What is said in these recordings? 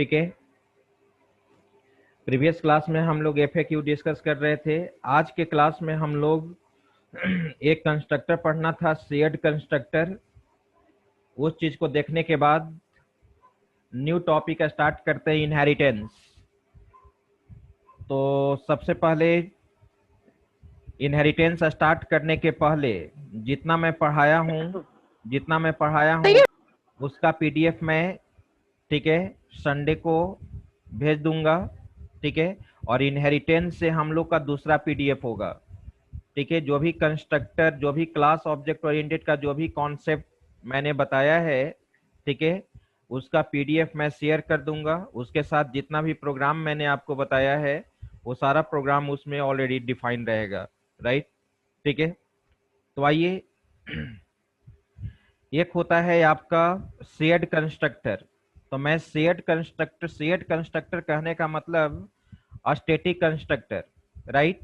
ठीक है। Previous class में हम लोग एफएक्यू डिस्कस कर रहे थे। आज के क्लास में हम लोग एक कंस्ट्रक्टर पढ़ना था, शेयर्ड कंस्ट्रक्टर। उस चीज को देखने के बाद न्यू टॉपिक स्टार्ट करते हैं, इनहेरिटेंस। तो सबसे पहले इनहेरिटेंस स्टार्ट करने के पहले जितना मैं पढ़ाया हूँ जितना मैं पढ़ाया हूँ उसका पीडीएफ मैं, ठीक है, संडे को भेज दूंगा। ठीक है। और इनहेरिटेंस से हम लोग का दूसरा पीडीएफ होगा। ठीक है। जो भी कंस्ट्रक्टर, जो भी क्लास ऑब्जेक्ट ओरिएंटेड का जो भी कॉन्सेप्ट मैंने बताया है, ठीक है, उसका पीडीएफ मैं शेयर कर दूंगा। उसके साथ जितना भी प्रोग्राम मैंने आपको बताया है वो सारा प्रोग्राम उसमें ऑलरेडी डिफाइन रहेगा। राइट। ठीक है। तो आइए, एक होता है आपका शेयर्ड कंस्ट्रक्टर। तो मैं शेयर्ड कंस्ट्रक्टर कहने का मतलब स्टैटिक कंस्ट्रक्टर। राइट।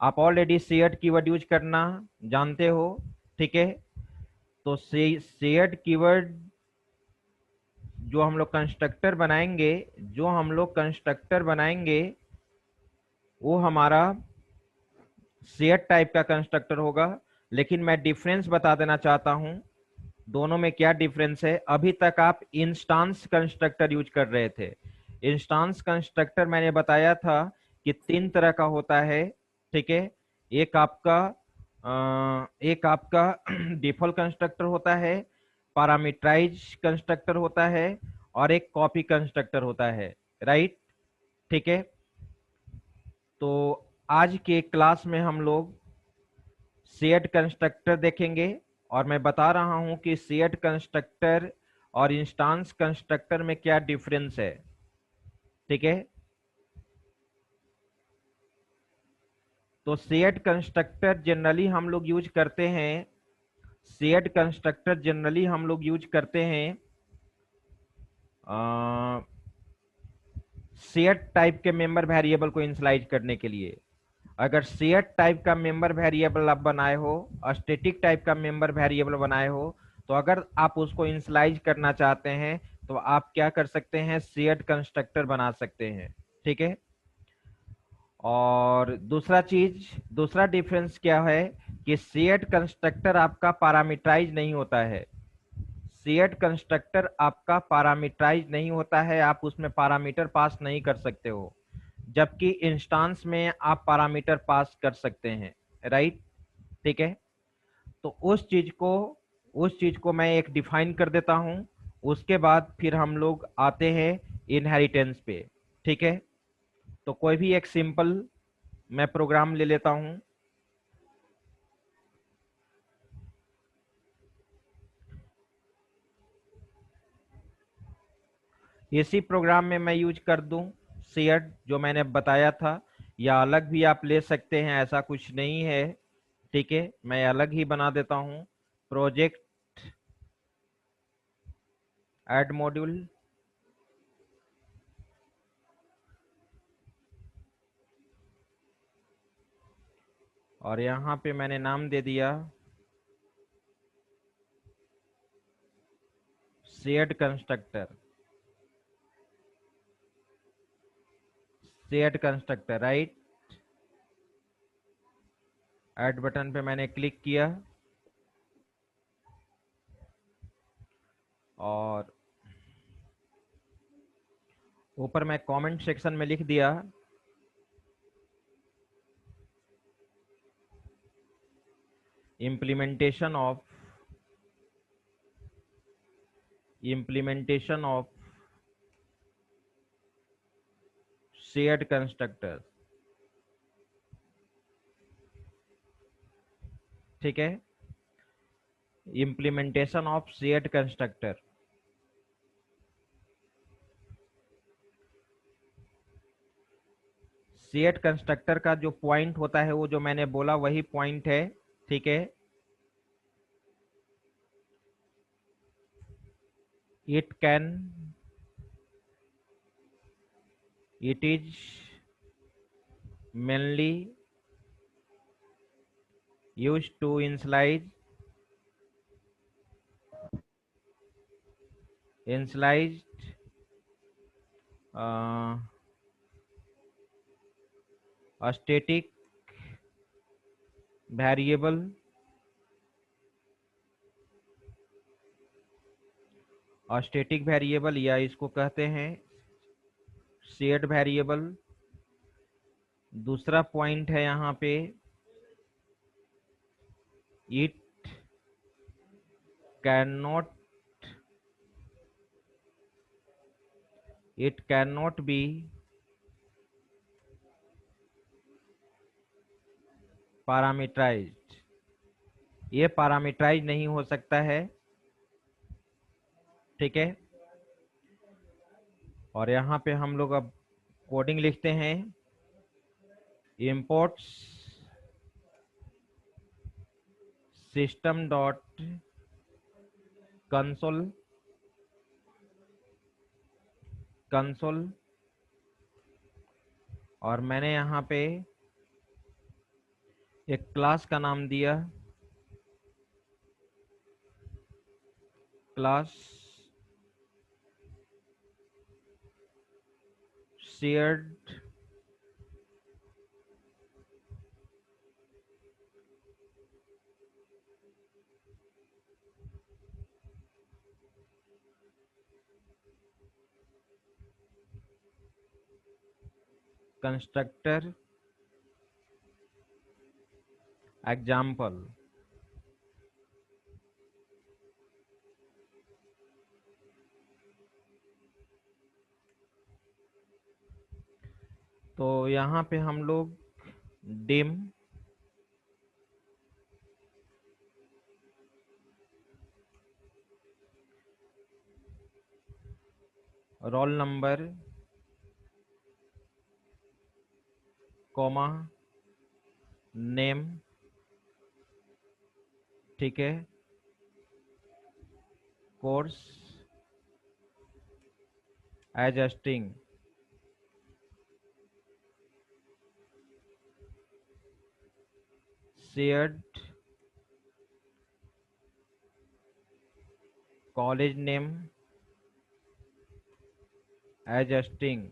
आप ऑलरेडी शेयर्ड कीवर्ड यूज करना जानते हो। ठीक है। तो शेयर्ड कीवर्ड जो हम लोग कंस्ट्रक्टर बनाएंगे जो हम लोग कंस्ट्रक्टर बनाएंगे वो हमारा शेयर्ड टाइप का कंस्ट्रक्टर होगा। लेकिन मैं डिफरेंस बता देना चाहता हूं दोनों में क्या डिफरेंस है। अभी तक आप इंस्टांस कंस्ट्रक्टर यूज कर रहे थे। इंस्टांस कंस्ट्रक्टर मैंने बताया था कि तीन तरह का होता है। ठीक है। एक आपका डिफॉल्ट कंस्ट्रक्टर होता है, पैरामीटराइज कंस्ट्रक्टर होता है, और एक कॉपी कंस्ट्रक्टर होता है। राइट। ठीक है। तो आज के क्लास में हम लोग शेयर्ड कंस्ट्रक्टर देखेंगे। और मैं बता रहा हूं कि शेयर्ड कंस्ट्रक्टर और इंस्टांस कंस्ट्रक्टर में क्या डिफरेंस है। ठीक है। तो शेयर्ड कंस्ट्रक्टर जनरली हम लोग यूज करते हैं शेयर्ड कंस्ट्रक्टर जनरली हम लोग यूज करते हैं शेयर्ड टाइप के मेंबर वेरिएबल को इनिशियलाइज करने के लिए। अगर शेयर्ड टाइप का मेंबर वेरिएबल आप बनाए हो, स्टैटिक टाइप का मेंबर वेरिएबल बनाए हो, तो अगर आप उसको इनिशियलाइज करना चाहते हैं तो आप क्या कर सकते हैं, शेयर्ड कंस्ट्रक्टर बना सकते हैं। ठीक है। और दूसरा डिफरेंस क्या है कि शेयर्ड कंस्ट्रक्टर आपका पैरामीटराइज नहीं होता है। शेयर्ड कंस्ट्रक्टर आपका पैरामीटराइज नहीं होता है, आप उसमें पैरामीटर पास नहीं कर सकते हो। जबकि इंस्टांस में आप पैरामीटर पास कर सकते हैं। राइट। ठीक है। तो उस चीज को मैं एक डिफाइन कर देता हूं। उसके बाद फिर हम लोग आते हैं इनहेरिटेंस पे। ठीक है। तो कोई भी एक सिंपल मैं प्रोग्राम ले लेता हूं। इसी प्रोग्राम में मैं यूज कर दूं शेयर्ड जो मैंने बताया था, या अलग भी आप ले सकते हैं, ऐसा कुछ नहीं है। ठीक है। मैं अलग ही बना देता हूं, प्रोजेक्ट ऐड मॉड्यूल। और यहाँ पे मैंने नाम दे दिया shared constructor. Shared constructor. Right. Add button पे मैंने क्लिक किया और ऊपर मैं कमेंट सेक्शन में लिख दिया इम्प्लीमेंटेशन ऑफ शेयर्ड कंस्ट्रक्टर। ठीक है। Implementation of shared constructor. Shared constructor का जो पॉइंट होता है वो जो मैंने बोला वही पॉइंट है। ठीक है। It can it is mainly used to initialized static variable, static variable या इसको कहते हैं शेयर्ड वेरिएबल। दूसरा पॉइंट है यहाँ पे it can not be parameterised, ये पैरामीटराइज नहीं हो सकता है। ठीक है, और यहाँ पे हम लोग अब कोडिंग लिखते हैं, imports system डॉट कंसोल, और मैंने यहाँ पे एक क्लास का नाम दिया, क्लास शेयर्ड कंस्ट्रक्टर एग्जाम्पल। तो यहाँ पे हम लोग dim roll number comma name, ठीक है, course as string, shared college name as string,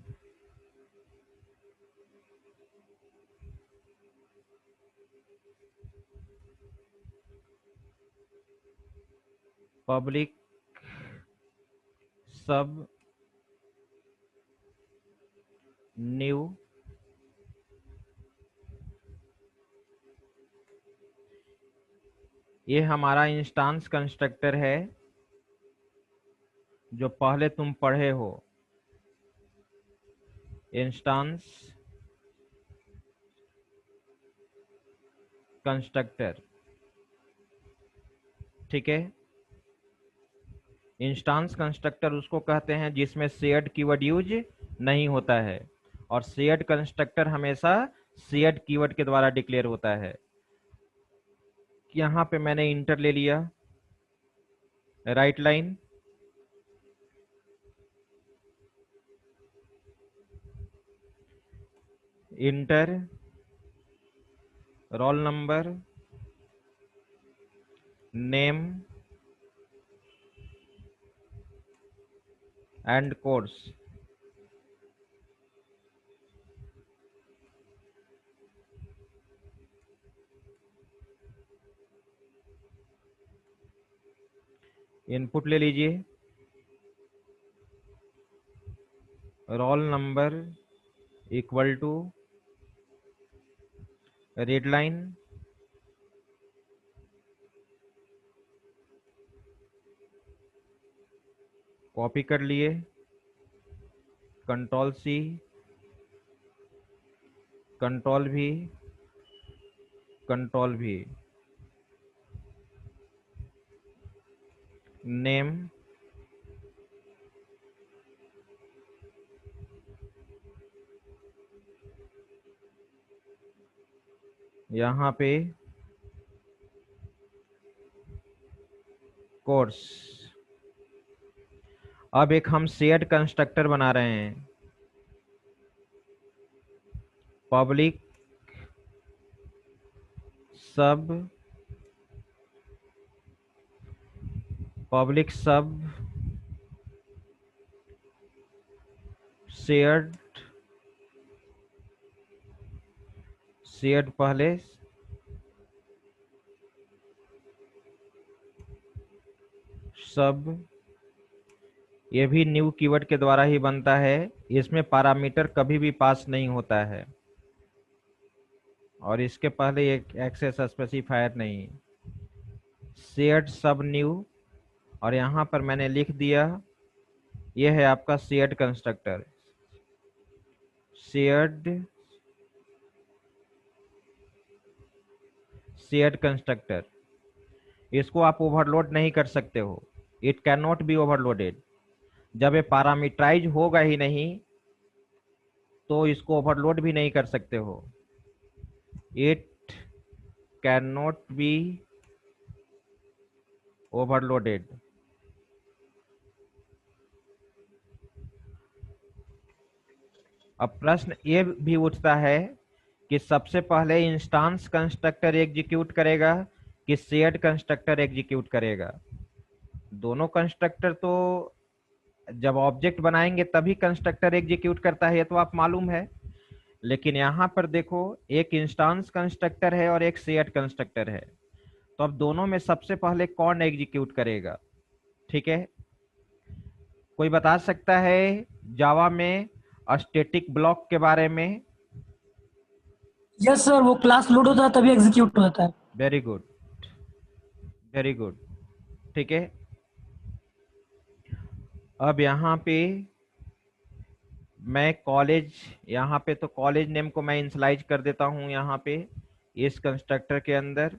public sub new, ये हमारा इंस्टांस कंस्ट्रक्टर है जो पहले तुम पढ़े हो, इंस्टांस कंस्ट्रक्टर। ठीक है, इंस्टांस कंस्ट्रक्टर उसको कहते हैं जिसमें शेयर्ड कीवर्ड यूज नहीं होता है, और शेयर्ड कंस्ट्रक्टर हमेशा शेयर्ड कीवर्ड के द्वारा डिक्लेयर होता है। यहाँ पे मैंने इंटर ले लिया, write line, enter roll number name and course, input ले लीजिए, roll number equal to read line, copy कर लिए, control C, control V, control V, name यहाँ पे कोर्स। अब एक हम शेयर्ड कंस्ट्रक्टर बना रहे हैं, पब्लिक सब शेयर्ड शेयर्ड पहले सब, ये भी न्यू कीवर्ड के द्वारा ही बनता है। इसमें पैरामीटर कभी भी पास नहीं होता है और इसके पहले एक एक्सेस स्पेसिफायर नहीं। शेयर्ड सब न्यू, और यहां पर मैंने लिख दिया, ये है आपका shared constructor. Shared shared constructor, इसको आप ओवरलोड नहीं कर सकते हो। It can not B overloaded. जब ये पैरामीटराइज होगा ही नहीं तो इसको ओवरलोड भी नहीं कर सकते हो। It can not B overloaded. अब प्रश्न ये भी उठता है कि सबसे पहले इंस्टांस कंस्ट्रक्टर एग्जीक्यूट करेगा कि शेयर्ड कंस्ट्रक्टर एग्जीक्यूट करेगा। दोनों कंस्ट्रक्टर तो जब ऑब्जेक्ट बनाएंगे तभी कंस्ट्रक्टर एग्जीक्यूट करता है, ये तो आप मालूम है। लेकिन यहाँ पर देखो, एक इंस्टांस कंस्ट्रक्टर है और एक शेयर्ड कंस्ट्रक्टर है, तो अब दोनों में सबसे पहले कौन एग्जीक्यूट करेगा? ठीक है, कोई बता सकता है जावा में स्टैटिक ब्लॉक के बारे में? यस सर, वो क्लास लोड होता है तभी एग्जीक्यूट होता है। Very good, very good. ठीक है, अब यहाँ पे मैं कॉलेज, यहाँ पे तो कॉलेज नेम को मैं इनिशियलाइज कर देता हूँ यहाँ पे इस कंस्ट्रक्टर के अंदर।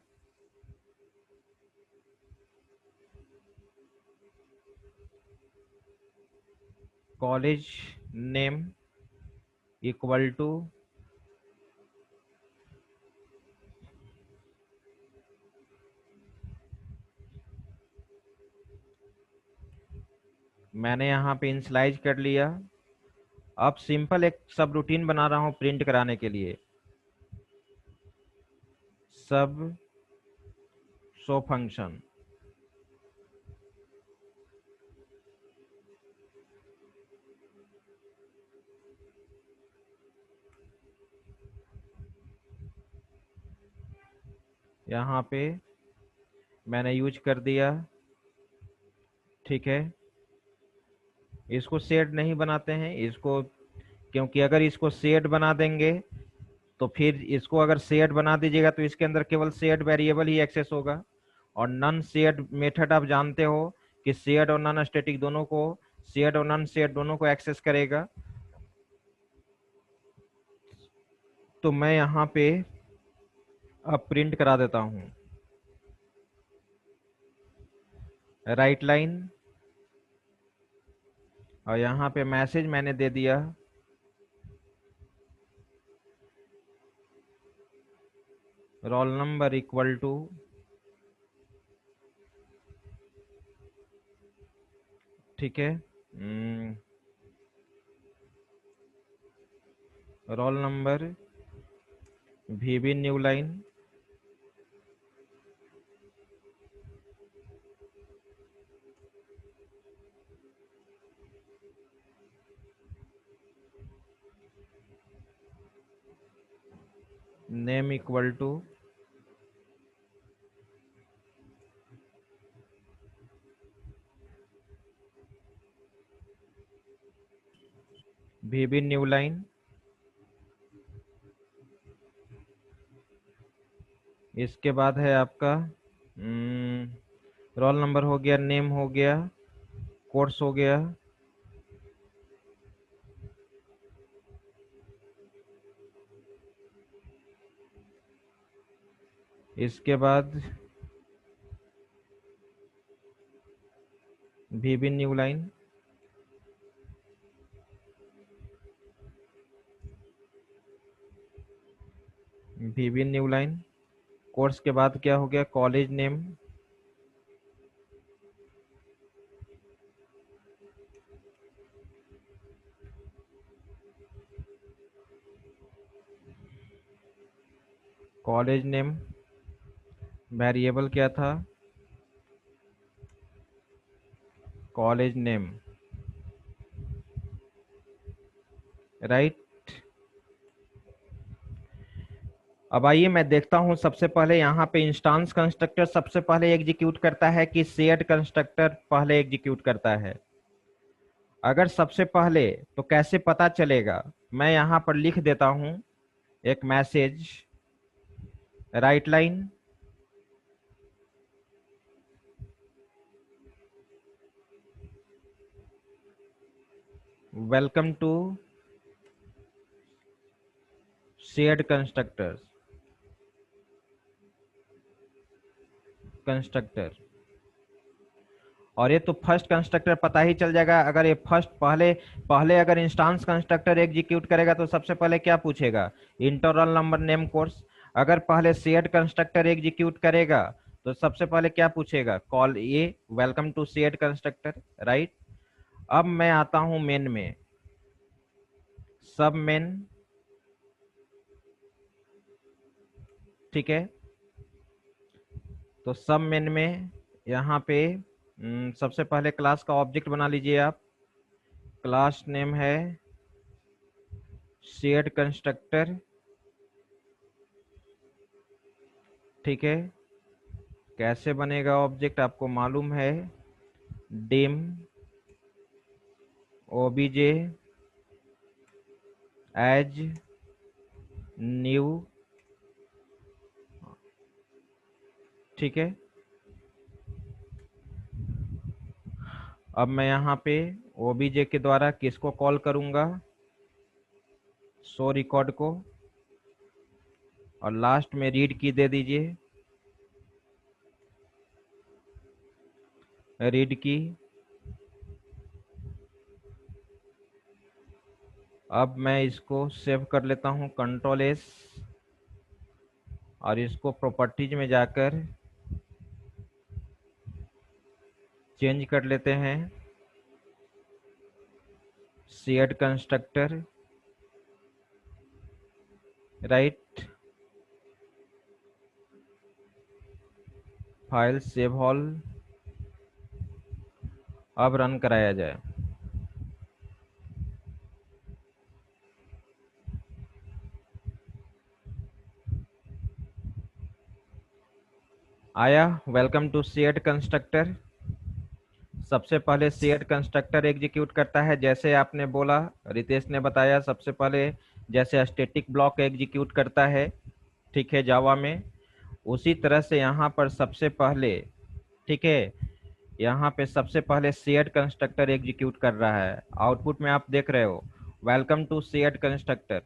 कॉलेज नेम इक्वल टू मैंने यहाँ पे इनिशियलाइज कर लिया। अब सिंपल एक सब रूटीन बना रहा हूँ प्रिंट कराने के लिए। सब शो फंक्शन, यहाँ पे मैंने यूज कर दिया। ठीक है, इसको शेड नहीं बनाते हैं इसको, क्योंकि अगर इसको शेड बना देंगे तो फिर इसको अगर शेड बना दीजिएगा तो इसके अंदर केवल शेड वेरिएबल ही एक्सेस होगा। और नन शेड मेथड आप जानते हो कि शेड और नन स्टैटिक दोनों को, शेड और नन शेड दोनों को एक्सेस करेगा। तो मैं यहाँ पे अब प्रिंट करा देता हूँ राइट लाइन, और यहाँ पे मैसेज मैंने दे दिया रोल नंबर इक्वल टू, ठीक है, roll number VB new line, name equal to VB new line. इसके बाद है आपका रोल नंबर हो गया, नेम हो गया, कोर्स हो गया। इसके बाद वीबी न्यू लाइन, वीबी न्यू लाइन। कोर्स के बाद क्या हो गया? College name, college name variable क्या था? College name. राइट। अब आइए मैं देखता हूं, सबसे पहले यहाँ पे इंस्टांस कंस्ट्रक्टर सबसे पहले एग्जीक्यूट करता है कि सेड कंस्ट्रक्टर पहले एग्जीक्यूट करता है। अगर सबसे पहले तो कैसे पता चलेगा, मैं यहाँ पर लिख देता हूं एक message, write line, welcome to shared constructor. और ये तो फर्स्ट कंस्ट्रक्टर पता ही चल जाएगा। अगर ये फर्स्ट पहले पहले अगर इंस्टांस कंस्ट्रक्टर एग्जीक्यूट करेगा तो सबसे पहले क्या पूछेगा, इंटरनल नंबर नेम कोर्स। अगर पहले शेयर्ड कंस्ट्रक्टर एग्जीक्यूट करेगा तो सबसे पहले क्या पूछेगा, call a welcome to shared constructor, right. अब मैं आता हूं मेन में, सब मेन, ठीक है। तो सब मेन में यहाँ पे सबसे पहले क्लास का ऑब्जेक्ट बना लीजिए आप। क्लास नेम है शेयर्ड कंस्ट्रक्टर, ठीक है। कैसे बनेगा ऑब्जेक्ट आपको मालूम है, डिम ओबीजे एज न्यू, ठीक है। अब मैं यहाँ पे ओबीजे के द्वारा किसको कॉल करूंगा, शो रिकॉर्ड को, और लास्ट में रीड की दे दीजिए, रीड की। अब मैं इसको सेव कर लेता हूँ, कंट्रोल एस, और इसको प्रॉपर्टीज में जाकर चेंज कर लेते हैं, shared constructor, right. File save all, अब रन कराया जाए। आया वेलकम टू शेयर्ड कंस्ट्रक्टर। सबसे पहले शेयर्ड कंस्ट्रक्टर एग्जीक्यूट करता है, जैसे आपने बोला, रितेश ने बताया, सबसे पहले जैसे स्टैटिक ब्लॉक एग्जीक्यूट करता है, ठीक है, जावा में, उसी तरह से यहाँ पर सबसे पहले, ठीक है, यहाँ पे सबसे पहले शेयर्ड कंस्ट्रक्टर एग्जीक्यूट कर रहा है। आउटपुट में आप देख रहे हो वेलकम टू शेयर्ड कंस्ट्रक्टर।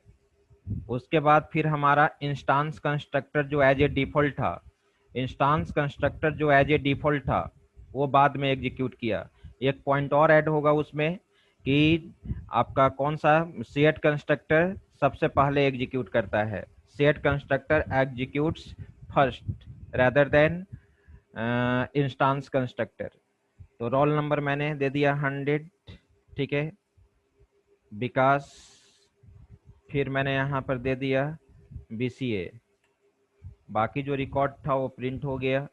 उसके बाद फिर हमारा इंस्टांस कंस्ट्रक्टर जो एज ए डिफॉल्ट था, इंस्टांस कंस्ट्रक्टर जो एज ए डिफॉल्ट था वो बाद में एग्जीक्यूट किया। एक पॉइंट और ऐड होगा उसमें कि आपका कौन सा सेट कंस्ट्रक्टर सबसे पहले एग्जीक्यूट करता है। Set constructor executes first rather than instance constructor. तो रोल नंबर मैंने दे दिया 100, ठीक है, विकास, फिर मैंने यहाँ पर दे दिया बीसीए, बाकी जो रिकॉर्ड था वो प्रिंट हो गया,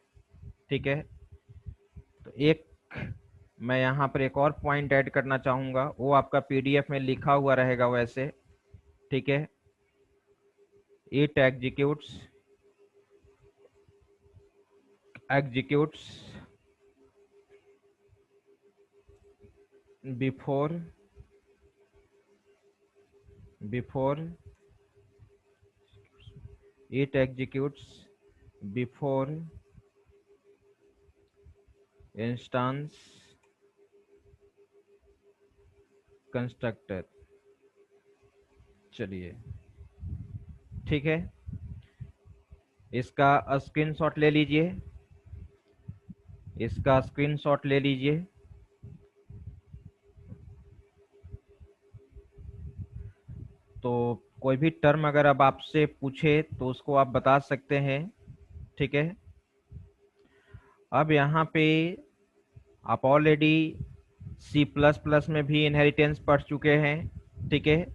ठीक है। तो एक मैं यहाँ पर एक और पॉइंट ऐड करना चाहूँगा, वो आपका पीडीएफ में लिखा हुआ रहेगा वैसे, ठीक है। It executes before it executes before instance constructor। चलिए, ठीक है, इसका स्क्रीनशॉट ले लीजिए, इसका स्क्रीनशॉट ले लीजिए। तो कोई भी टर्म अगर अब आपसे पूछे तो उसको आप बता सकते हैं, ठीक है। अब यहाँ पे आप ऑलरेडी C++ में भी इनहेरिटेंस पढ़ चुके हैं, ठीक है,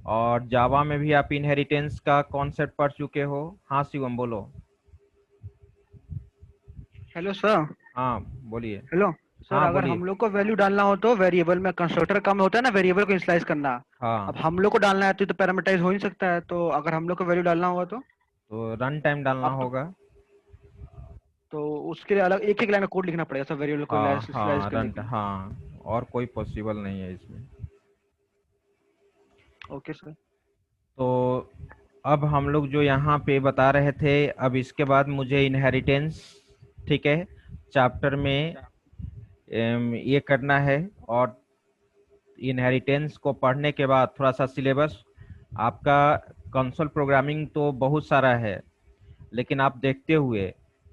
और जावा में भी आप इनहेरिटेंस का कॉन्सेप्ट पढ़ चुके हो। हाँ शिवम बोलो। Hello sir. हाँ बोलिए। हेलो। सर हाँ अगर बोलिए। हम लोग को वैल्यू डालना हो तो वेरिएबल में कंस्ट्रक्टर का काम होता है ना वेरिएबल को इनिशियलाइज करना। अब हाँ, हम लोग को डालना है तो पैरामीटराइज हो ही नहीं सकता है, तो अगर हम लोग को वैल्यू डालना होगा तो रन टाइम डालना अब होगा। तो उसके लिए अलग एक एक लाइन में कोड लिखना पड़ेगा सब वेरिएबल को हाँ इनिशियलाइज हाँ, करने के लिए। हाँ, और कोई पॉसिबल नहीं है इसमें। Okay sir. तो अब हम लोग जो यहाँ पे बता रहे थे, अब इसके बाद मुझे इनहेरिटेंस, ठीक है, चैप्टर में ये करना है। और इनहेरिटेंस को पढ़ने के बाद थोड़ा सा सिलेबस आपका, कंसोल प्रोग्रामिंग तो बहुत सारा है, लेकिन आप देखते हुए,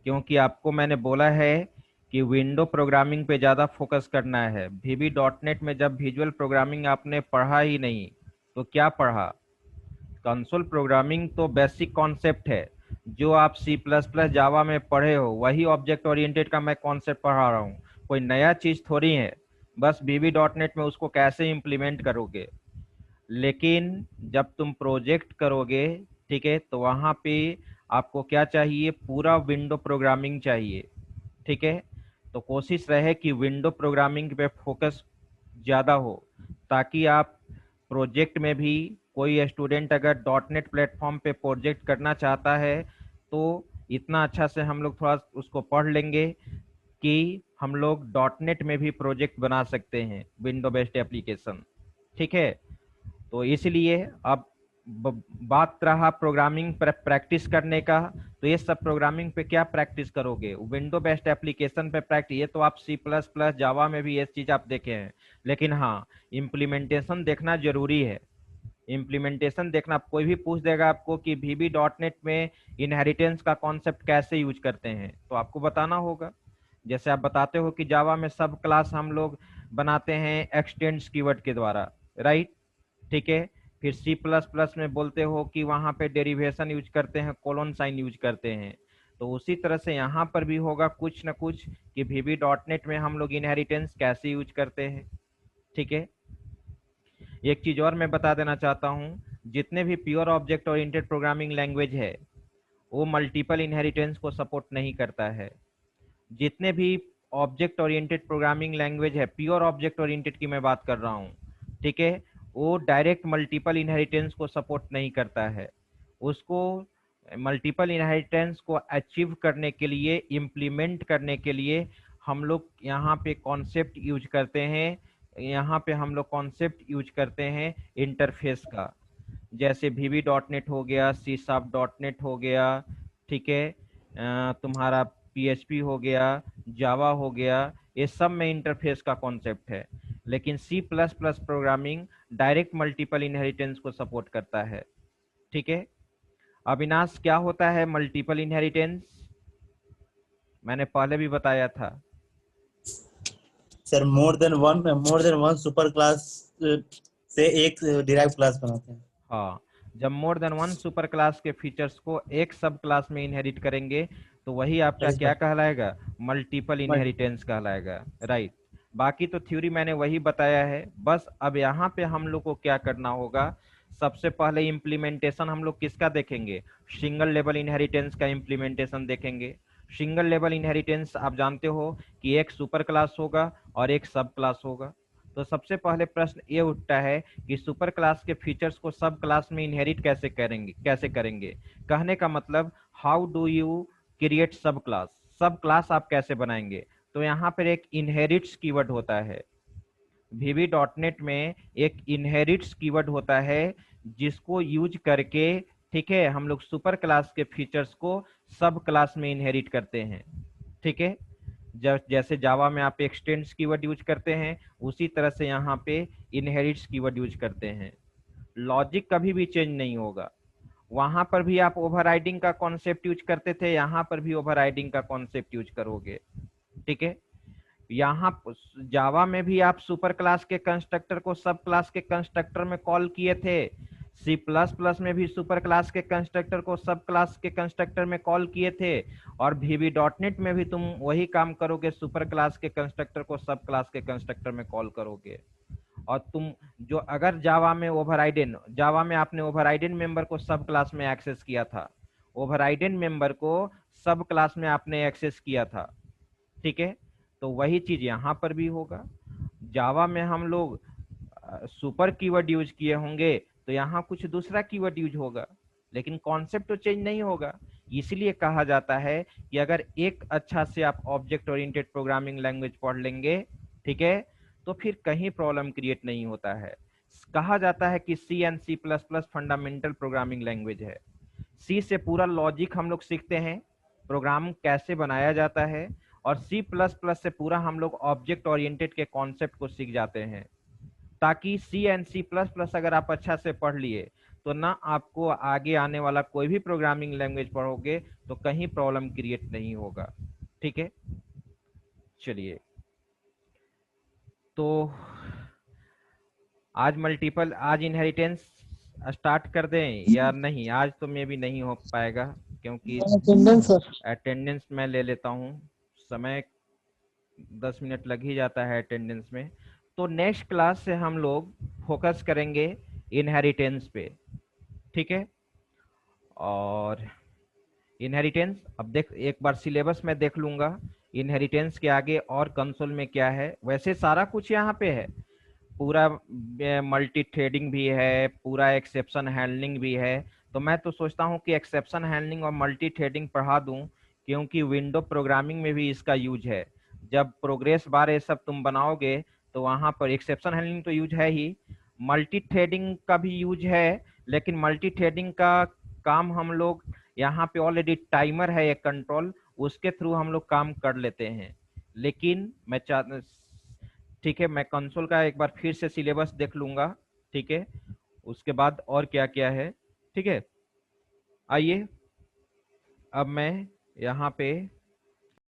क्योंकि आपको मैंने बोला है कि विंडो प्रोग्रामिंग पे ज़्यादा फोकस करना है। वीबी डॉट नेट में जब विजुअल प्रोग्रामिंग आपने पढ़ा ही नहीं तो क्या पढ़ा? कंसोल प्रोग्रामिंग तो बेसिक कॉन्सेप्ट है, जो आप सी प्लस प्लस जावा में पढ़े हो वही ऑब्जेक्ट ओरिएंटेड का मैं कॉन्सेप्ट पढ़ा रहा हूँ। कोई नया चीज़ थोड़ी है, बस वीबी डॉट नेट में उसको कैसे इम्प्लीमेंट करोगे। लेकिन जब तुम प्रोजेक्ट करोगे, ठीक है, तो वहाँ पे आपको क्या चाहिए? पूरा विंडो प्रोग्रामिंग चाहिए, ठीक है। तो कोशिश रहे कि विंडो प्रोग्रामिंग पे फोकस ज़्यादा हो, ताकि आप प्रोजेक्ट में भी, कोई स्टूडेंट अगर डॉट नेट प्लेटफॉर्म पे प्रोजेक्ट करना चाहता है तो इतना अच्छा से हम लोग थोड़ा उसको पढ़ लेंगे कि हम लोग डॉट नेट में भी प्रोजेक्ट बना सकते हैं, विंडो बेस्ड एप्लीकेशन, ठीक है। तो इसलिए अब बात रहा प्रोग्रामिंग पर प्रैक्टिस करने का, तो ये सब प्रोग्रामिंग पे क्या प्रैक्टिस करोगे? विंडो बेस्ड एप्लीकेशन पे प्रैक्टिस। ये तो आप सी प्लस प्लस जावा में भी ये चीज़ आप देखे हैं, लेकिन हाँ, इम्प्लीमेंटेशन देखना जरूरी है। इम्प्लीमेंटेशन देखना, कोई भी पूछ देगा आपको कि वीबी डॉट नेट में इनहेरिटेंस का कॉन्सेप्ट कैसे यूज करते हैं, तो आपको बताना होगा। जैसे आप बताते हो कि जावा में सब क्लास हम लोग बनाते हैं एक्सटेंड्स कीवर्ड के द्वारा, राइट, ठीक है। फिर सी प्लस प्लस में बोलते हो कि वहाँ पे डेरिवेशन यूज करते हैं, कोलोन साइन यूज करते हैं। तो उसी तरह से यहाँ पर भी होगा कुछ न कुछ कि वीबी डॉट नेट में हम लोग इनहेरिटेंस कैसे यूज करते हैं, ठीक है। एक चीज़ और मैं बता देना चाहता हूँ, जितने भी pure object oriented programming language है वो मल्टीपल इनहेरिटेंस को सपोर्ट नहीं करता है। जितने भी ऑब्जेक्ट ओरिएंटेड प्रोग्रामिंग लैंग्वेज है, प्योर ऑब्जेक्ट ओरिएंटेड की मैं बात कर रहा हूँ, ठीक है, वो डायरेक्ट मल्टीपल इनहेरिटेंस को सपोर्ट नहीं करता है। उसको मल्टीपल इनहेरिटेंस को अचीव करने के लिए, इम्प्लीमेंट करने के लिए हम लोग यहाँ पे कॉन्सेप्ट यूज करते हैं, यहाँ पे हम लोग कॉन्सेप्ट यूज करते हैं इंटरफेस का। जैसे वीबी डॉट नेट हो गया, सी शार्प डॉट नेट हो गया, ठीक है, तुम्हारा पीएचपी हो गया, जावा हो गया, ये सब में इंटरफेस का कॉन्सेप्ट है। लेकिन C plus plus programming direct multiple inheritance को सपोर्ट करता है, ठीक है। अविनाश, क्या होता है मल्टीपल इनहेरिटेंस? मैंने पहले भी बताया था। Sir more than one super class से एक डिराइव क्लास बनाते हैं। हाँ, जब more than one super class के फीचर्स को एक सब क्लास में इनहेरिट करेंगे तो वही आपका क्या कहलाएगा? मल्टीपल इनहेरिटेंस कहलाएगा, राइट। बाकी तो थ्योरी मैंने वही बताया है। बस अब यहाँ पे हम लोग को क्या करना होगा, सबसे पहले इम्प्लीमेंटेशन हम लोग किसका देखेंगे? सिंगल लेवल इनहेरिटेंस का इम्प्लीमेंटेशन देखेंगे। सिंगल लेवल इनहेरिटेंस आप जानते हो कि एक सुपर क्लास होगा और एक सब क्लास होगा। तो सबसे पहले प्रश्न ये उठता है कि सुपर क्लास के फीचर्स को सब क्लास में इनहेरिट कैसे करेंगे? कहने का मतलब, हाउ डू यू क्रिएट सब क्लास? सब क्लास आप कैसे बनाएंगे? तो यहाँ पर एक इनहेरिट्स कीवर्ड होता है। वीबी डॉट नेट में एक इनहेरिट्स कीवर्ड होता है, जिसको यूज करके, ठीक है, हम लोग सुपर क्लास के फीचर्स को सब क्लास में इनहेरिट करते हैं, ठीक है। जैसे जावा में आप एक्सटेंड्स कीवर्ड यूज करते हैं, उसी तरह से यहाँ पे इनहेरिट्स कीवर्ड यूज करते हैं। लॉजिक कभी भी चेंज नहीं होगा। वहां पर भी आप ओवरराइडिंग का कॉन्सेप्ट यूज करते थे, यहाँ पर भी ओवरराइडिंग का कॉन्सेप्ट यूज करोगे, ठीक है। यहाँ जावा में भी आप सुपर क्लास के कंस्ट्रक्टर को सब क्लास के कंस्ट्रक्टर में कॉल किए थे। सी प्लस प्लस में भी सुपर क्लास के कंस्ट्रक्टर को सब क्लास के कंस्ट्रक्टर में कॉल किए थे। और वीबी डॉट नेट में भी तुम वही काम करोगे, सुपर क्लास के कंस्ट्रक्टर को सब क्लास के कंस्ट्रक्टर में कॉल करोगे। और तुम जो अगर जावा में आपने ओवरराइडन मेंबर को सब क्लास में एक्सेस किया था, ओवरराइडन मेंबर को सब क्लास में आपने एक्सेस किया था, ठीक है। तो वही चीज यहाँ पर भी होगा। जावा में हम लोग सुपर कीवर्ड यूज किए होंगे तो यहाँ कुछ दूसरा कीवर्ड यूज होगा, लेकिन कॉन्सेप्ट तो चेंज नहीं होगा। इसलिए कहा जाता है कि अगर एक अच्छा से आप ऑब्जेक्ट ओरिएंटेड प्रोग्रामिंग लैंग्वेज पढ़ लेंगे, ठीक है, तो फिर कहीं प्रॉब्लम क्रिएट नहीं होता है। कहा जाता है कि C and C plus plus fundamental programming language है। सी से पूरा लॉजिक हम लोग सीखते हैं, प्रोग्राम कैसे बनाया जाता है, और सी प्लस प्लस से पूरा हम लोग ऑब्जेक्ट ओरिएंटेड के कॉन्सेप्ट को सीख जाते हैं, ताकि सी एंड सी प्लस प्लस अगर आप अच्छा से पढ़ लिए तो ना आपको आगे आने वाला कोई भी प्रोग्रामिंग लैंग्वेज पढ़ोगे तो कहीं प्रॉब्लम क्रिएट नहीं होगा। ठीक है, चलिए तो आज इनहेरिटेंस स्टार्ट कर दें या नहीं? आज तो मे भी नहीं हो पाएगा क्योंकि अटेंडेंस सर। अटेंडेंस मैं ले लेता हूँ, समय 10 मिनट लग ही जाता है अटेंडेंस में। तो नेक्स्ट क्लास से हम लोग फोकस करेंगे इनहेरिटेंस पे, ठीक है। और इनहेरिटेंस अब देख, एक बार सिलेबस में देख लूंगा इनहेरिटेंस के आगे और कंसोल में क्या है। वैसे सारा कुछ यहाँ पे है, पूरा मल्टी थ्रेडिंग भी है, पूरा एक्सेप्शन हैंडलिंग भी है। तो मैं तो सोचता हूँ कि एक्सेप्शन हैंडलिंग और मल्टी थ्रेडिंग पढ़ा दूं, क्योंकि विंडो प्रोग्रामिंग में भी इसका यूज है। जब प्रोग्रेस बार ये सब तुम बनाओगे तो वहां पर एक्सेप्शन हैंडलिंग तो यूज है ही, मल्टी थ्रेडिंग का भी यूज है। लेकिन मल्टी थ्रेडिंग का काम हम लोग यहाँ पे ऑलरेडी टाइमर है एक कंट्रोल, उसके थ्रू हम लोग काम कर लेते हैं। लेकिन मैं ठीक है, मैं कंसोल का एक बार फिर से सिलेबस देख लूंगा, ठीक है, उसके बाद और क्या क्या है। ठीक है, आइए अब मैं यहाँ पे